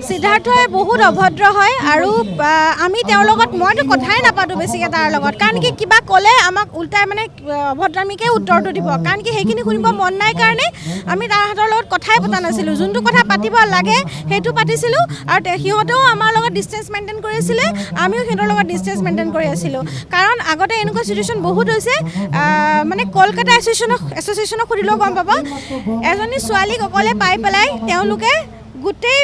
সিদ্ধাৰ্থই বহুত অভদ্ৰ হয় আৰু আমি তেওঁৰ লগত মইতো কথাই নাপাতো বেছিকৈ তাৰ লগত কাৰণ কি কিবা ক'লে আমাক উল্টাই মানে অভদ্ৰামীকে উত্তৰটো দিব কাৰণ কি সেইখিনি শুনিব মন নাই কাৰণে আমি তাৰ হাতৰ লগত কথাই পতা নাছিলোঁ যোনটো কথা পাতিব লাগে সেইটো পাতিছিলোঁ আৰু সিহঁতেও আমাৰ লগত ডিষ্টেঞ্চ মেইনটেইন কৰি আছিলে আমিও সিহঁতৰ লগত ডিষ্টেঞ্চ মেইনটেইন কৰি আছিলোঁ কাৰণ আগতে এনেকুৱা চিটুৱেশ্যন বহুত হৈছে মানে কলকাতা এছ'চিয়েশ্যনক সুধিলেও গম পাব এজনী ছোৱালীক অকলে পাই পেলাই তেওঁলোকে গোটেই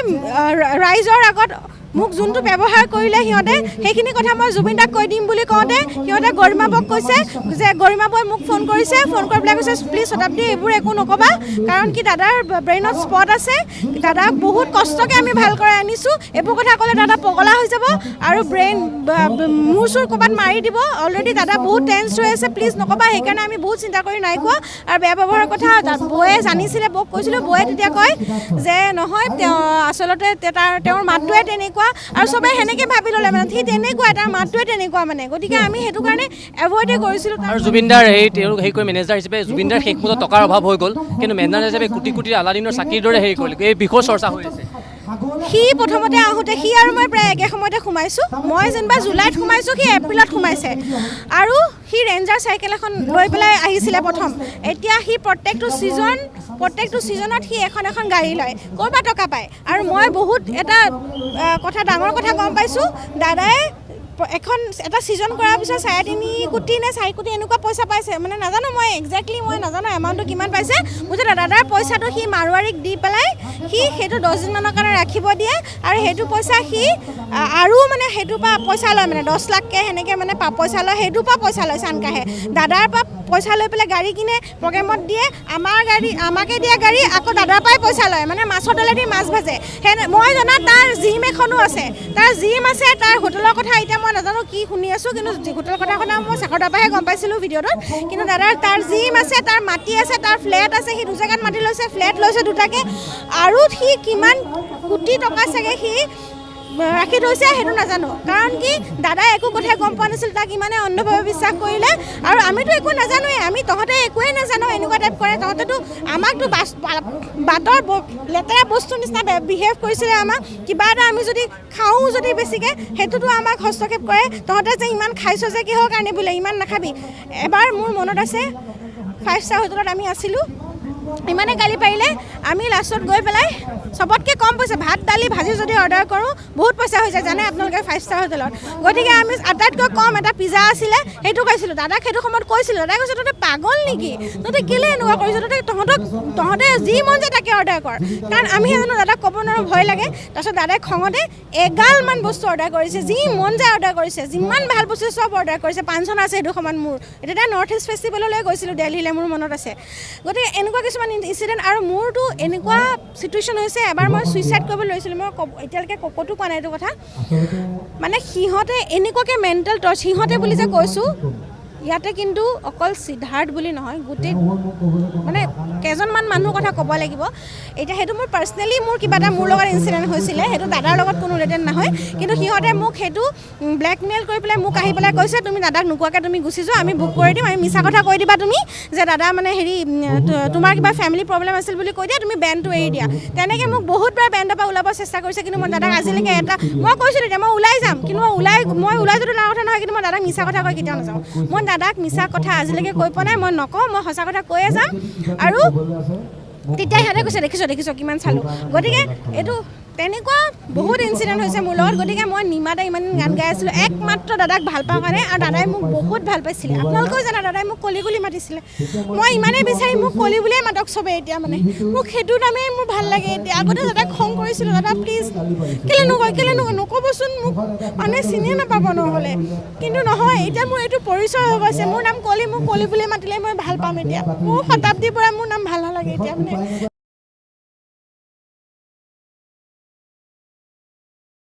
ৰাইজৰ আগত মোক যোনটো ব্যৱহাৰ কৰিলে সিহঁতে সেইখিনি কথা মই জুবিন দাক কৈ দিম বুলি কওঁতে সিহঁতে গৰিমাবক কৈছে যে গৰিমাবই মোক ফোন কৰিছে ফোন কৰি পেলাই কৈছে প্লিজ শতাব্দী এইবোৰ একো নক'বা কাৰণ কি দাদাৰ ব্ৰেইনত স্পট আছে দাদাক বহুত কষ্টকৈ আমি ভাল কৰাই আনিছোঁ এইবোৰ কথা ক'লে দাদা পগলা হৈ যাব আৰু ব্ৰেইন মূৰ চুৰ ক'ৰবাত মাৰি দিব অলৰেডি দাদা বহুত টেন্স হৈ আছে প্লিজ নক'বা সেইকাৰণে আমি বহুত চিন্তা কৰি নাই কোৱা আৰু বেয়া ব্যৱহাৰৰ কথা বৌয়ে জানিছিলে বৌক কৈছিলোঁ বৌয়ে তেতিয়া কয় যে নহয় তেওঁ আচলতে তেওঁৰ মাতটোৱে তেনেকুৱা আৰু সবে সেনেকৈ ভাবি ল'লে মানে সি তেনেকুৱা তাৰ মাতটোৱে তেনেকুৱা মানে গতিকে আমি সেইটো কাৰণে এভইডে কৰিছিলোঁ আৰু জুবিনদাৰ হেৰি কৰি মেনেজাৰ হিচাপে জুবিনদাৰ শেষ মুহূৰ্তত টকাৰ অভাৱ হৈ গ'ল কিন্তু মেনেজাৰ হিচাপে কোটি কোটি আলাদিনৰ চাকিৰ দৰে হেৰি কৰিলে এই বিষয় চৰ্চা হৈ আছে সি প্ৰথমতে আহোঁতে সি আৰু মই প্ৰায় একে সময়তে সোমাইছোঁ মই যেনিবা জুলাইত সোমাইছোঁ সি এপ্ৰিলত সোমাইছে আৰু সি ৰেঞ্জাৰ চাইকেল এখন লৈ পেলাই আহিছিলে প্ৰথম এতিয়া সি প্ৰত্যেকটো ছিজনত সি এখন গাড়ী লয় ক'ৰ পৰা টকা পায় আৰু মই বহুত এটা কথা ডাঙৰ কথা গম পাইছোঁ দাদাই এটা ছিজন কৰাৰ পিছত 3.5 কোটি নে 4 কোটি এনেকুৱা পইচা পাইছে মানে নাজানো মই একজেক্টলি মই নাজানো এমাউণ্টটো কিমান পাইছে মুঠতে দাদাৰ পইচাটো সি মাৰোৱাৰীক দি পেলাই সি সেইটো 10 দিনমানৰ কাৰণে ৰাখিব দিয়ে আৰু সেইটো পইচা সি আৰু মানে সেইটোৰ পৰা পইচা লয় মানে 10 লাখকৈ সেনেকৈ মানে পইচা লয় সেইটোৰ পৰা পইচা লয় চানকাহে দাদাৰ পৰা পইচা লৈ পেলাই গাড়ী কিনে প্ৰগ্ৰেমত দিয়ে আমাকে দিয়া গাড়ী আকৌ দাদাৰ পৰাই পইচা লয় মানে মাছৰ তলেদি মাছ ভাজে মই জনাত তাৰ জিম এখনো আছে তাৰ জিম আছে তাৰ হোটেলৰ কথা এতিয়া মই নাজানো কি শুনি আছোঁ কিন্তু হোটেলৰ কথা শুনা মই চাকৰদাৰ পৰাহে গম পাইছিলোঁ ভিডিঅ'টোত কিন্তু দাদাৰ তাৰ জিম আছে তাৰ মাটি আছে তাৰ ফ্লেট আছে সি 2 জেগাত মাটি লৈছে ফ্লেট লৈছে 2টাকৈ আৰু সি কিমান কোটি টকা চাগে সি ৰাখি থৈছে সেইটো নাজানো কাৰণ কি দাদাই একো কথাই গম পোৱা নাছিল তাক ইমানে অন্ধভাৱে বিশ্বাস কৰিলে আৰু আমিতো একো নাজানোৱেই আমি তহঁতে একোৱেই নাজানো এনেকুৱা টাইপ কৰে তহঁতেতো আমাকতো বাটৰ লেতেৰা বস্তুৰ নিচিনা বিহেভ কৰিছিলে আমাক কিবা এটা আমি যদি খাওঁ যদি বেছিকৈ সেইটোতো আমাক হস্তক্ষেপ কৰে তহঁতে যে ইমান খাইছ যে কিহৰ কাৰণে বোলে ইমান নাখাবি এবাৰ মোৰ মনত আছে 5 ষ্টাৰ হোটেলত আমি আছিলোঁ ইমানে গালি পাৰিলে আমি লাষ্টত গৈ পেলাই সবতকৈ কম পইচা ভাত দালি ভাজি যদি অৰ্ডাৰ কৰোঁ বহুত পইচা হৈ যায় জানে আপোনালোকে 5 ষ্টাৰ হোটেলত গতিকে আমি আটাইতকৈ কম এটা পিজ্জা আছিলে সেইটো খাইছিলোঁ দাদাক সেইটো সময়ত কৈছিলোঁ দাদাই কৈছে তহঁতে পাগল নেকি তহঁতে কেলৈ এনেকুৱা কৰিছ তহঁতে যি মন যায় তাকে অৰ্ডাৰ কৰ কাৰণ আমি জানো দাদাক ক'ব নোৱাৰোঁ ভয় লাগে তাৰপিছত দাদাই খঙতে এগালমান বস্তু অৰ্ডাৰ কৰিছে যি মন যায় অৰ্ডাৰ কৰিছে যিমান ভাল বস্তু চব অৰ্ডাৰ কৰিছে পাঞ্চন আছে সেইটো সময়ত মোৰ এতিয়া নৰ্থ ইষ্ট ফেষ্টিভেললৈ গৈছিলোঁ দিল্লীলৈ মোৰ মনত আছে গতিকে এনেকুৱা কিছুমান ইনচিডেণ্ট আৰু মোৰতো এনেকুৱা চিটুৱেশ্যন হৈছে এবাৰ মই ছুইচাইড কৰিব লৈছিলোঁ মই এতিয়ালৈকে ক'তো কোৱা নাই এইটো কথা মানে সিহঁতে এনেকুৱাকৈ মেণ্টেল টৰ্চ সিহঁতে বুলি যে কৈছোঁ ইয়াতে কিন্তু অকল সিদ্ধাৰ্থ বুলি নহয় গোটেই মানে কেইজনমান মানুহৰ কথা ক'ব লাগিব এতিয়া সেইটো মোৰ পাৰ্চনেলি মোৰ কিবা এটা মোৰ লগত ইনচিডেণ্ট হৈছিলে সেইটো দাদাৰ লগত কোনো ৰিলেটেড নহয় কিন্তু সিহঁতে মোক সেইটো ব্লেকমেইল কৰি পেলাই মোক আহি পেলাই কৈছে তুমি দাদাক নোকোৱাকৈ তুমি গুচি যোৱা আমি বুক কৰি দিম আমি মিছা কথা কৈ দিবা তুমি যে দাদা মানে হেৰি তোমাৰ কিবা ফেমিলি প্ৰব্লেম আছিল বুলি কৈ দিয়া তুমি বেণ্ডটো এৰি দিয়া তেনেকৈ মোক বহুতবাৰ বেণ্ডৰ পৰা ওলাব চেষ্টা কৰিছে কিন্তু মই দাদাক আজিলৈকে মই কৈছিলোঁ এতিয়া মই ওলাই যাম কিন্তু মই ওলাই যোৱাটো ডাঙৰ কথা নহয় কিন্তু মই দাদাক মিছা কথা কৈ কেতিয়াও নাযাওঁ মই দাদাক মিছা কথা আজিলৈকে কৈ পোৱা নাই মই নকওঁ মই সঁচা কথা কৈয়ে যাম আৰু তেতিয়া সিহঁতে কৈছে দেখিছ কিমান চালোঁ গতিকে এইটো তেনেকুৱা বহুত ইনচিডেণ্ট হৈছে মোৰ লগত গতিকে মই নিমাতে ইমান গান গাই আছিলোঁ একমাত্ৰ দাদাক ভাল পাওঁ কাৰণে আৰু দাদাই মোক বহুত ভাল পাইছিলে আপোনালোকেও জানে দাদাই মোক কলি বুলি মাতিছিলে মই ইমানেই বিচাৰি মোক কলি বুলিয়ে মাতক চবেই এতিয়া মানে মোক সেইটো নামেই মোৰ ভাল লাগে এতিয়া আগতে দাদাক খং কৰিছিলোঁ দাদা প্লিজ কেলৈ নক'বচোন মোক মানুহে চিনিয়ে নাপাব নহ'লে কিন্তু নহয় এতিয়া মোৰ এইটো পৰিচয় হৈ গৈছে মোৰ নাম কলি মোক কলি বুলিয়ে মাতিলে মই ভাল পাম এতিয়া মোৰ শতাব্দীৰ পৰা মোৰ নাম ভাল নালাগে এতিয়া মানে